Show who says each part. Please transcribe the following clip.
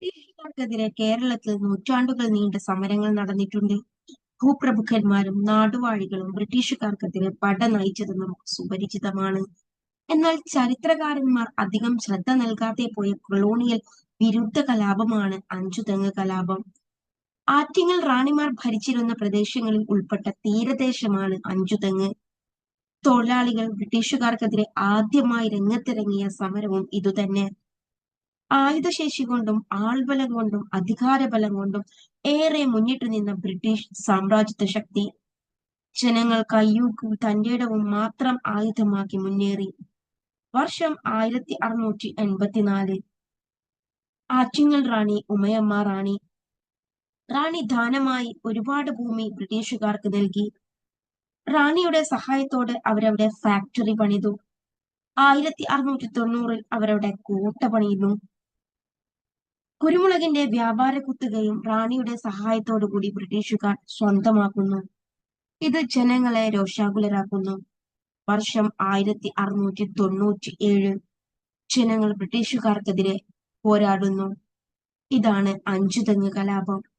Speaker 1: ബ്രിട്ടീഷുകാർക്കെതിരെ കേരളത്തിൽ നൂറ്റാണ്ടുകൾ നീണ്ട സമരങ്ങൾ നടന്നിട്ടുണ്ട്. ഭൂപ്രഭുക്കന്മാരും നാടുവാഴികളും ബ്രിട്ടീഷുകാർക്കെതിരെ പട നയിച്ചത് നമുക്ക് സുപരിചിതമാണ്. എന്നാൽ ചരിത്രകാരന്മാർ അധികം ശ്രദ്ധ നൽകാതെ പോയ കൊളോണിയൽ വിരുദ്ധ കലാപമാണ് അഞ്ചുതെങ്ങ് കലാപം. ആറ്റിങ്ങൽ റാണിമാർ ഭരിച്ചിരുന്ന പ്രദേശങ്ങളിൽ ഉൾപ്പെട്ട തീരദേശമാണ് അഞ്ചുതെങ്ങ്. തൊഴിലാളികൾ ബ്രിട്ടീഷുകാർക്കെതിരെ ആദ്യമായി രംഗത്തിറങ്ങിയ സമരവും ഇതുതന്നെ. ആയുധശേഷി കൊണ്ടും ആൾബലം കൊണ്ടും അധികാരബലം കൊണ്ടും ഏറെ മുന്നിട്ടു നിന്ന ബ്രിട്ടീഷ് സാമ്രാജ്യത്വ ശക്തി ജനങ്ങൾ കയ്യൂക്കും തന്റേടവും മാത്രം ആയുധമാക്കി മുന്നേറി. വർഷം 1684. ആറ്റിങ്ങൽ റാണി ഉമയമ്മ റാണി. റാണി ദാനമായി ഒരുപാട് ഭൂമി ബ്രിട്ടീഷുകാർക്ക് നൽകി. റാണിയുടെ സഹായത്തോടെ അവരവിടെ ഫാക്ടറി പണിതു. 1690 അവരവിടെ കോട്ട പണിയുന്നു. കുരുമുളകിന്റെ വ്യാപാര കുത്തകയും റാണിയുടെ സഹായത്തോടുകൂടി ബ്രിട്ടീഷുകാർ സ്വന്തമാക്കുന്നു. ഇത് ജനങ്ങളെ രോഷാകുലരാക്കുന്നു. വർഷം 1697. ജനങ്ങൾ ബ്രിട്ടീഷുകാർക്കെതിരെ പോരാടുന്നു. ഇതാണ് അഞ്ചുതെങ്ങ് കലാപം.